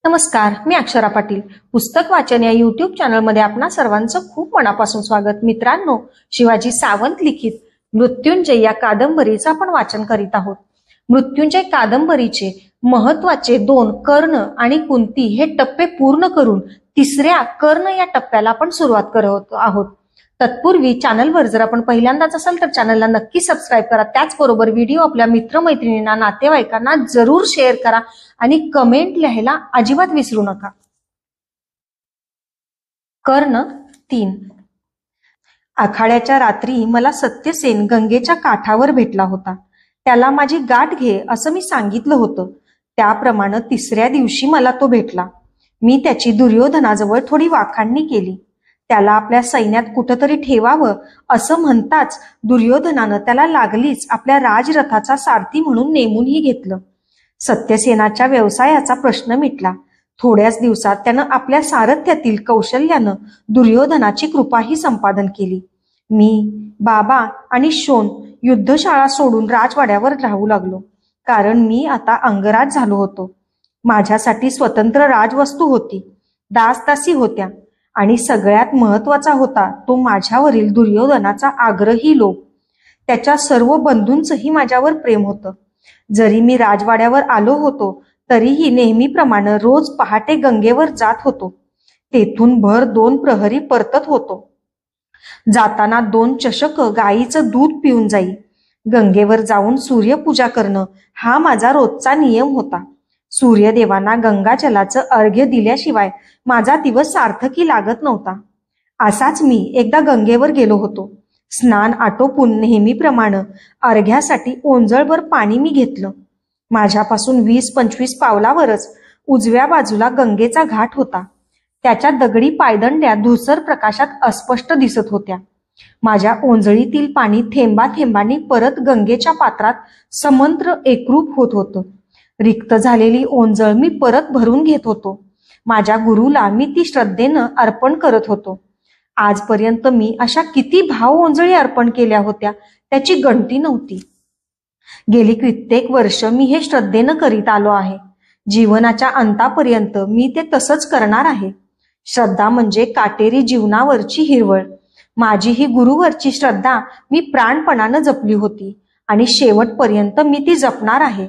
नमस्कार, मी अक्षरा पाटील. पुस्तक वाचन या युट्यूब चॅनलमध्ये आपणा सर्वांचं खूप मनापासून स्वागत. मित्रांनो, शिवाजी सावंत लिखित मृत्युंजय या कादंबरीचं आपण वाचन करीत आहोत. मृत्युंजय कादंबरीचे महत्वाचे 2 कर्ण आणि कुंती हे टप्पे पूर्ण करून तिसऱ्या कर्ण या टप्प्याला आपण सुरुवात करत आहोत. तत्पूर्वी चॅनलवर जर आपण पहिल्यांदाच असाल तर चॅनलला नक्की सबस्क्राईब करा. त्याचबरोबर व्हिडिओ आपल्या मित्रमैत्रिणींना, नातेवाईकांना जरूर शेअर करा आणि कमेंट लिहायला अजिबात विसरू नका. कर्ण 3. आखाड्याच्या रात्री मला सत्यसेन गंगेच्या काठावर भेटला होता. त्याला माझी गाठ घे असं मी सांगितलं होतं. त्याप्रमाणे तिसऱ्या दिवशी मला तो भेटला. मी त्याची दुर्योधनाजवळ थोडी वाखाणणी केली. त्याला आपल्या सैन्यात कुठंतरी ठेवावं असं म्हणताच दुर्योधनानं त्याला लागलीच आपल्या राजरथाचा सारथी म्हणून नेमूनही घेतलं. सत्यसेनाच्या व्यवसायाचा प्रश्न मिटला. थोड्याच दिवसात त्यानं आपल्या सारथ्यातील कौशल्यानं दुर्योधनाची कृपाही संपादन केली. मी, बाबा आणि शोन युद्धशाळा सोडून राजवाड्यावर राहू लागलो, कारण मी आता अंगराज झालो होतो. माझ्यासाठी स्वतंत्र राजवस्तू होती, दासदासी होत्या आणि सगळ्यात महत्वाचा होता तो माझ्यावरील दुर्योधनाचा आग्रही लोभ. त्याच्या सर्व बंधूंचंही माझ्यावर प्रेम होतं. जरी मी राजवाड्यावर आलो होतो तरीही नेहमीप्रमाणे रोज पहाटे गंगेवर जात होतो. तेथून भर 2 प्रहरी परतत होतो. जाताना 2 चषक गाईचं दूध पिऊन जाई. गंगेवर जाऊन सूर्यपूजा करणं हा माझा रोजचा नियम होता. सूर्यदेवांना गंगाजलाचं अर्घ्य दिल्याशिवाय माझा दिवस सार्थकी लागत नव्हता. असाच मी एकदा गंगेवर गेलो होतो. स्नान आटोपून नेहमीप्रमाणे अर्घ्यासाठी ओंजळभर पाणी मी घेतलं. माझ्यापासून 20-25 पावलावरच उजव्या बाजूला गंगेचा घाट होता. त्याच्या दगडी पायदंड्या धुसर प्रकाशात अस्पष्ट दिसत होत्या. माझ्या ओंजळीतील पाणी थेंबा थेंबांनी परत गंगेच्या पात्रात समंत्र एकरूप होत होतं. रिक्त झालेली ओंजळ मी परत भरून घेत होतो. माझ्या गुरुला मी ती श्रद्धेनं अर्पण करत होतो. आजपर्यंत मी अशा किती भाव ओंजळी अर्पण केल्या होत्या त्याची गणती नव्हती. गेली कित्येक वर्ष मी हे श्रद्धेनं करीत आलो आहे. जीवनाच्या अंतापर्यंत मी ते तसंच करणार आहे. श्रद्धा म्हणजे काटेरी जीवनावरची हिरवळ. माझी ही गुरुवरची श्रद्धा मी प्राणपणानं जपली होती आणि शेवटपर्यंत मी ती जपणार आहे.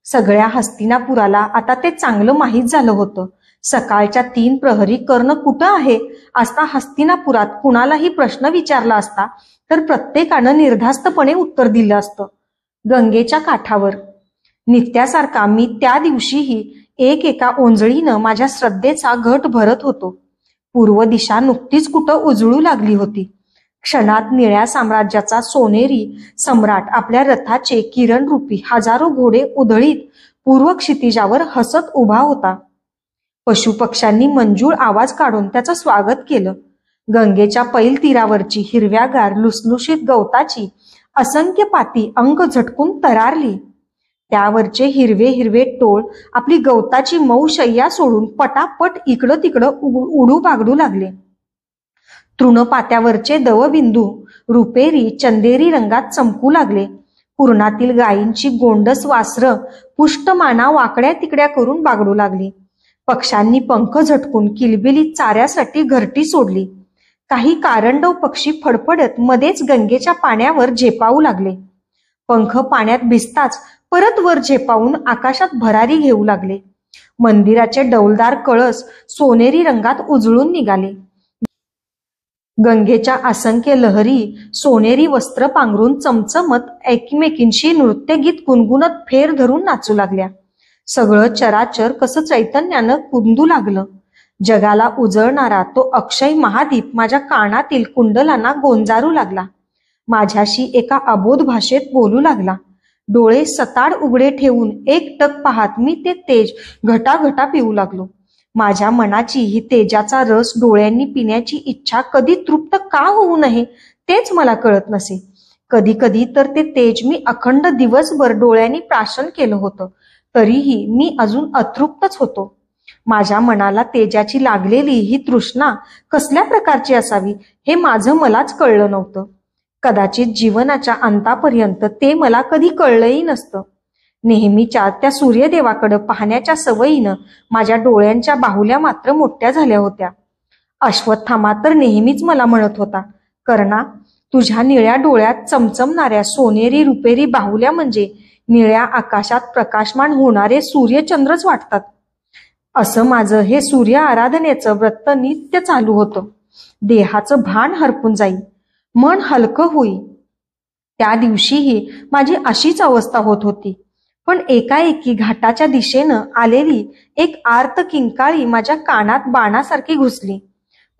सगळ्या हस्तिनापुराला आता ते चांगलं माहीत झालं होतं. सकाळच्या 3 प्रहरी कर्ण कुठं आहे असता हस्तिनापुरात कुणालाही प्रश्न विचारला असता तर प्रत्येकानं निर्धास्तपणे उत्तर दिलं असतं, गंगेच्या काठावर. नित्यासारखा मी त्या दिवशीही एका ओंजळीनं माझ्या श्रद्धेचा घट भरत होतो. पूर्व दिशा नुकतीच कुठं उजळू लागली होती. क्षणात निळ्या साम्राज्याचा सोनेरी सम्राट आपल्या रथाचे किरणरूपी हजारो घोडे उधळीत पूर्व क्षितिजावर हसत उभा होता. पशुपक्ष्यांनी मंजूळ आवाज काढून त्याचं स्वागत केलं. गंगेच्या पैल तीरावरची हिरव्यागार लुसलुशीत गवताची असंख्य पाती अंग झटकून तरारली. त्यावरचे हिरवे हिरवे टोळ आपली गवताची मऊ शय्या सोडून पटापट इकडं तिकडं उडू बागडू लागले. तृणपात्यावरचे दवबिंदू रुपेरी चंदेरी रंगात चमकू लागले. पुरणातील गायींची गोंडस वासरं पुष्टमाना वाकड्या तिकड्या करून बागडू लागली. पक्ष्यांनी पंख झटकून किलबिलीत चाऱ्यासाठी घरटी सोडली. काही कारंडव पक्षी फडफडत मध्येच गंगेच्या पाण्यावर झेपावू लागले. पंख पाण्यात भिजताच परत वर झेपावून आकाशात भरारी घेऊ लागले. मंदिराचे डौलदार कळस सोनेरी रंगात उजळून निघाले. गंगेच्या असंख्य लहरी सोनेरी वस्त्र पांघरून चमचमत एकमेकींशी नृत्यगीत गुणगुणत फेर धरून नाचू लागल्या. सगळं चराचर कसं चैतन्यानं कुंदू लागलं. जगाला उजळणारा तो अक्षय महादीप माझ्या कानातील कुंडलांना गोंजारू लागला. माझ्याशी एका अबोध भाषेत बोलू लागला. डोळे सताड उघडे ठेवून एकटक पाहत मी ते तेज घटाघटा पिऊ लागलो. माझ्या मनाची ही तेजाचा रस डोळ्यांनी पिण्याची इच्छा कधी तृप्त का होऊ नये तेच मला कळत नसे. कधी कधी तर ते तेज मी अखंड दिवसभर डोळ्यांनी प्राशन केलं होतं, तरीही मी अजून अतृप्तच होतो. माझ्या मनाला तेजाची लागलेली ही तृष्णा कसल्या प्रकारची असावी हे माझं मलाच कळलं नव्हतं. कदाचित जीवनाच्या अंतापर्यंत ते मला कधी कळलंही नसतं. नेहमीच्या त्या सूर्यदेवाकडे पाहण्याच्या सवयीनं माझ्या डोळ्यांच्या बाहुल्या मात्र मोठ्या झाल्या होत्या. अश्वत्थामा तर नेहमीच मला म्हणत होता, कर्णा, तुझ्या निळ्या डोळ्यात चमचमणाऱ्या सोनेरी रुपेरी बाहुल्या म्हणजे निळ्या आकाशात प्रकाशमान होणारे सूर्यचंद्रच वाटतात. असं माझं हे सूर्य आराधनेचं व्रत नित्य चालू होतं. देहाचं भान हरपून जाई, मन हलकं होई. त्या दिवशीही माझी अशीच अवस्था होत होती. पण एकाएकी घाटाच्या दिशेनं आलेली एक आर्त किंकाळी माझ्या कानात बाणासारखी घुसली.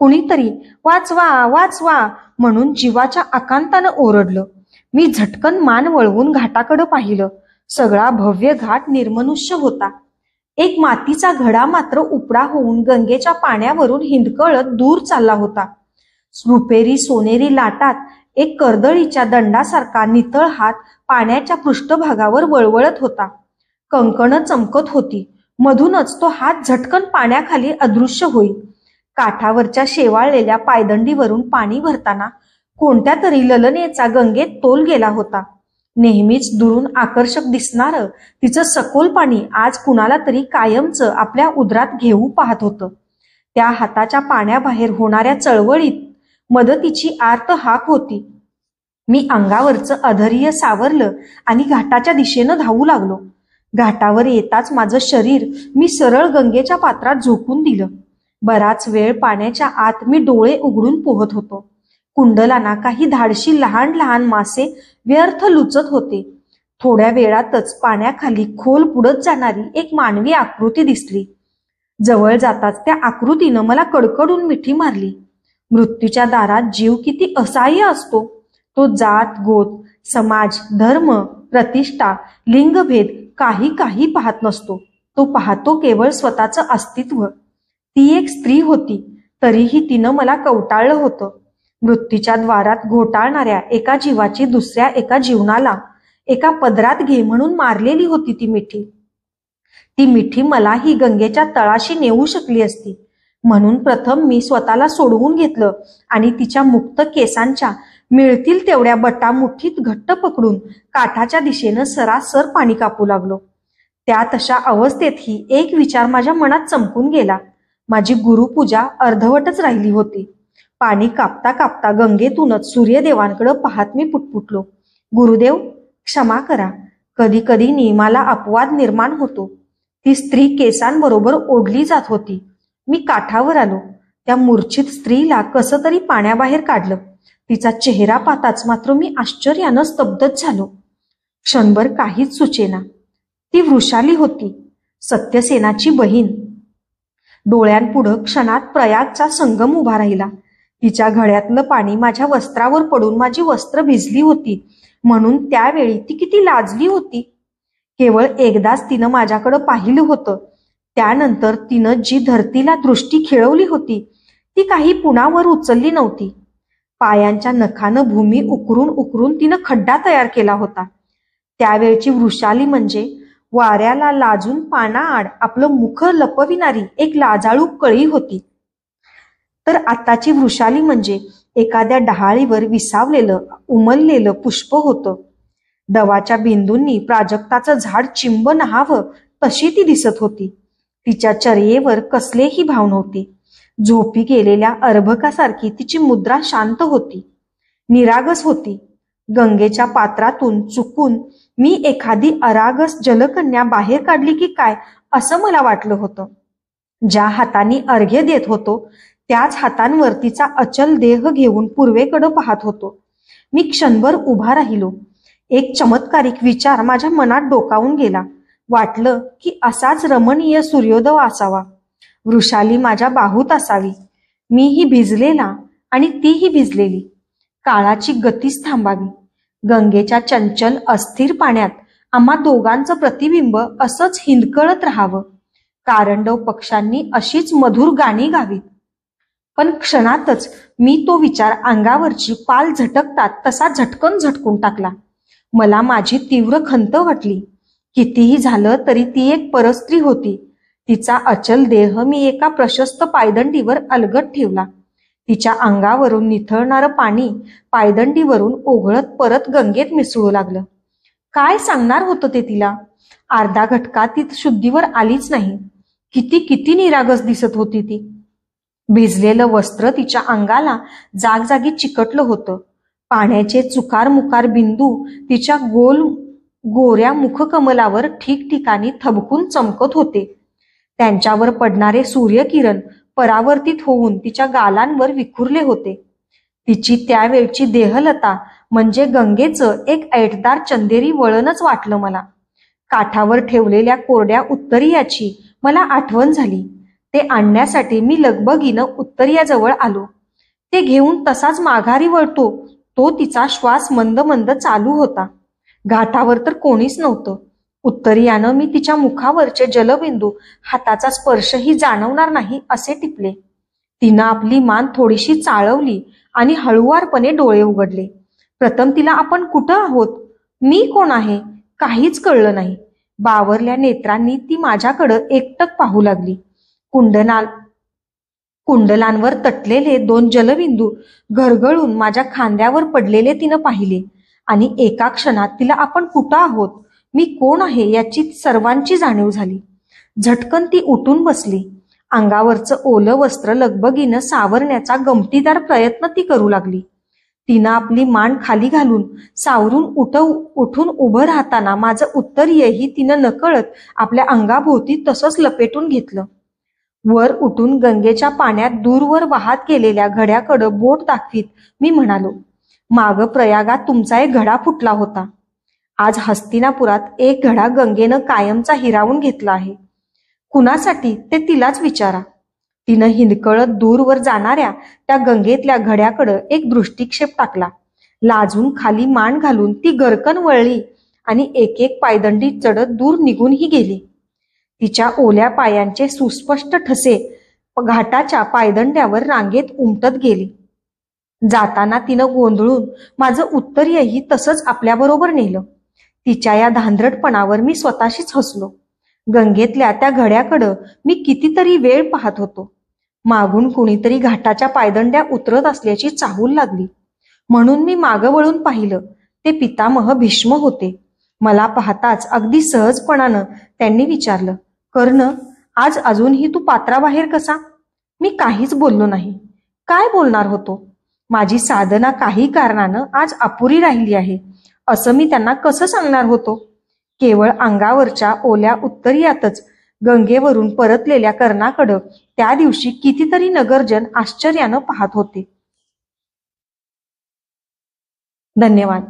कुणीतरी वाचवा वाचवा म्हणून जीवाच्या आकांतानं ओरडलं. मी झटकन मान वळवून घाटाकडे पाहिलं. सगळा भव्य घाट निर्मनुष्य होता. एक मातीचा घडा मात्र उपडा होऊन गंगेच्या पाण्यावरून हिंदकळत दूर चालला होता. रुपेरी सोनेरी लाटात एक कर्दळीच्या दंडासारखा नितळ हात पाण्याच्या पृष्ठभागावर वळवळत होता. कंकणं चमकत होती. मधूनच तो हात झटकन पाण्याखाली अदृश्य होई. काठावरच्या शेवाळलेल्या पायदंडीवरून पाणी भरताना कोणत्या तरी ललनेचा गंगेत तोल गेला होता. नेहमीच दुरून आकर्षक दिसणारं तिचं सखोल पाणी आज कुणाला तरी कायमचं आपल्या उदरात घेऊ पाहत होतं. त्या हाताच्या पाण्याबाहेर होणाऱ्या चळवळीत मदतीची आर्त हाक होती. मी अंगावरचं अधैर्य सावरलं आणि घाटाच्या दिशेनं धावू लागलो. घाटावर येताच माझं शरीर मी सरळ गंगेच्या पात्रात झोकून दिलं. बराच वेळ पाण्याच्या आत मी डोळे उघडून पोहत होतो. कुंडलांना काही धाडशी लहान लहान मासे व्यर्थ लुचत होते. थोड्या वेळातच पाण्याखाली खोल बुडत जाणारी एक मानवी आकृती दिसली. जवळ जाताच त्या आकृतीनं मला कडकडून मिठी मारली. मृत्यूच्या दारात जीव किती असहाय्य असतो. तो जात गोत समाज धर्म प्रतिष्ठा लिंगभेद काही पाहत नसतो. तो पाहतो केवळ स्वतःचं अस्तित्व. ती एक स्त्री होती, तरीही तिनं मला कवटाळलं होतं. मृत्यूच्या द्वारात घोटाळणाऱ्या एका जीवाची दुसऱ्या एका जीवनाला एका पदरात घे म्हणून मारलेली होती ती मिठी. ती मिठी मलाही गंगेच्या तळाशी नेऊ शकली असती. म्हणून प्रथम मी स्वतःला सोडवून घेतलं आणि तिच्या मुक्त केसांच्या मिळतील तेवढ्या बटा मुठीत घट्ट पकडून काठाच्या दिशेनं सरासर पाणी कापू लागलो. त्या तशा अवस्थेतही एक विचार माझ्या मनात चमकून गेला. माझी गुरुपूजा अर्धवटच राहिली होती. पाणी कापता कापता गंगेतूनच सूर्यदेवांकडे पाहत मी पुटपुटलो, गुरुदेव, क्षमा करा. कधी कधी नियमाला अपवाद निर्माण होतो. ती स्त्री केसांबरोबर ओढली जात होती. मी काठावर आलो. त्या मूर्छित स्त्रीला कसं तरी पाण्याबाहेर काढलं. तिचा चेहरा पाहताच मात्र मी आश्चर्यानं स्तब्धच झालो. क्षणभर काहीच सुचेना. ती वृषाली होती, सत्यसेनाची बहीण. डोळ्यांपुढं क्षणात प्रयागचा संगम उभा राहिला. तिच्या घड्यातलं पाणी माझ्या वस्त्रावर पडून माझी वस्त्र भिजली होती. म्हणून त्यावेळी ती किती लाजली होती. केवळ एकदाच तिनं माझ्याकडे पाहिलं होतं. त्यानंतर तिनं जी धरतीला दृष्टी खेळवली होती ती काही पुन्हा वर उचलली नव्हती. पायांच्या नखानं भूमी उकरून उकरून तिनं खड्डा तयार केला होता. त्यावेळची वृषाली म्हणजे वाऱ्याला लाजून पानाआड आपलं मुख लपविणारी एक लाजाळू कळी होती. तर आताची वृषाली म्हणजे एखाद्या डहाळीवर विसावलेलं उमललेलं पुष्प होतं. दवाच्या बिंदूंनी प्राजक्ताचं झाड चिंब नहावं तशी ती दिसत होती. तिच्या चर्येवर कसलेही भाव नव्हते. झोपी गेलेल्या अर्भकासारखी तिची मुद्रा शांत होती, निरागस होती. गंगेच्या पात्रातून चुकून मी एखादी अरागस जलकन्या बाहेर काढली की काय असं मला वाटलं होतं. ज्या हातांनी अर्घ्य देत होतो त्याच हातांवर तिचा अचल देह घेऊन पूर्वेकडे पाहत होतो. मी क्षणभर उभा राहिलो. एक चमत्कारिक विचार माझ्या मनात डोकावून गेला. वाटलं की असाच रमणीय सूर्योदय असावा. वृषाली माझ्या बाहूत असावी. मीही भिजलेला आणि तीही भिजलेली. काळाची गतीच थांबावी. गंगेच्या चंचल अस्थिर पाण्यात आम्हा दोघांचं प्रतिबिंब असंच हिंदकळत राहावं. कारंडव पक्ष्यांनी अशीच मधुर गाणी गावीत. पण क्षणातच मी तो विचार अंगावरची पाल झटकतात तसा झटकन झटकून टाकला. मला माझी तीव्र खंत वाटली. कितीही झालं तरी ती एक परस्त्री होती. तिचा अचल देह मी एका प्रशस्त पायदंडीवर अलगद ठेवला. तिच्या अंगावरून निथळणारं पाणी पायदंडीवरून ओघळत परत गंगेत मिसळू लागलं. काय सांगणार होतं ते तिला? अर्धा घटका ती शुद्धीवर आलीच नाही. किती किती निरागस दिसत होती ती. भिजलेलं वस्त्र तिच्या अंगाला जागजागी चिकटलं होतं. पाण्याचे चुकार मुकार बिंदू तिच्या गोल गोऱ्या मुखकमलावर ठिकठिकाणी थबकून चमकत होते. त्यांच्यावर पडणारे सूर्यकिरण परावर्तित होऊन तिच्या गालांवर विखुरले होते. तिची त्यावेळची देहलता म्हणजे गंगेचं एक ऐटदार चंदेरी वळणच वाटलं मला. काठावर ठेवलेल्या कोरड्या उत्तरीयाची मला आठवण झाली. ते आणण्यासाठी मी लगबगीनं उत्तरीयाजवळ आलो. ते घेऊन तसाच माघारी वळतो तो तिचा श्वास मंद मंद चालू होता. घाटावर तर कोणीच नव्हतं. उत्तरीयानं मी तिच्या मुखावरचे जलबिंदू हाताचा स्पर्शही जाणवणार नाही असे टिपले. तिनं आपली मान थोडीशी चाळवली आणि हळुवारपणे डोळे उघडले. प्रथम तिला आपण कुठं आहोत, मी कोण आहे, काहीच कळलं नाही. बावरल्या नेत्रांनी ती माझ्याकडं एकटक पाहू लागली. कुंडलांवर तटलेले 2 जलबिंदू घरघळून माझ्या खांद्यावर पडलेले तिनं पाहिले आणि एका क्षणात तिला आपण कुठं आहोत, मी कोण आहे याची सर्वांची जाणीव झाली. झटकन ती उठून बसली. अंगावरचं ओलं वस्त्र लगबगीनं सावरण्याचा गमतीदार प्रयत्न ती करू लागली. तिनं आपली मान खाली घालून सावरून उठून उभं राहताना माझं उत्तरीयही तिनं नकळत आपल्या अंगाभोवती तसंच लपेटून घेतलं. वर उठून गंगेच्या पाण्यात दूरवर वाहत गेलेल्या घड्याकडं बोट दाखवीत मी म्हणालो, माग प्रयागात तुमचा एक घडा फुटला होता. आज हस्तिनापुरात एक घडा गंगेनं कायमचा हिरावून घेतला आहे. कुणासाठी ते तिलाच विचारा. तिनं हिंदकळत दूरवर जाणाऱ्या त्या गंगेतल्या घड्याकडं एक दृष्टिक्षेप टाकला. लाजून खाली मान घालून ती गरकन वळली आणि एक एक पायदंडी चढत दूर निघूनही गेली. तिच्या ओल्या पायांचे सुस्पष्ट ठसे घाटाच्या पायदंड्यावर रांगेत उमटत गेले. जाताना तिनं गोंधळून माझं उत्तरीयही तसंच आपल्याबरोबर नेलं. तिच्या या धांदरटपणावर मी स्वतःशीच हसलो. गंगेतल्या त्या घड्याकडं मी कितीतरी वेळ पाहत होतो. मागून कुणीतरी घाटाच्या पायदंड्या उतरत असल्याची चाहूल लागली. म्हणून मी मागं वळून पाहिलं. ते पितामह भीष्म होते. मला पाहताच अगदी सहजपणानं त्यांनी विचारलं, कर्ण, आज अजूनही तू पात्राबाहेर कसा? मी काहीच बोललो नाही. काय बोलणार होतो? माझी साधना काही कारणानं आज अपुरी राहिली आहे असं मी त्यांना कसं सांगणार होतो? केवळ अंगावरच्या ओल्या उत्तरीयातच गंगेवरून परतलेल्या कर्णाकडं त्या दिवशी कितीतरी नगरजन आश्चर्यानं पाहत होते. धन्यवाद.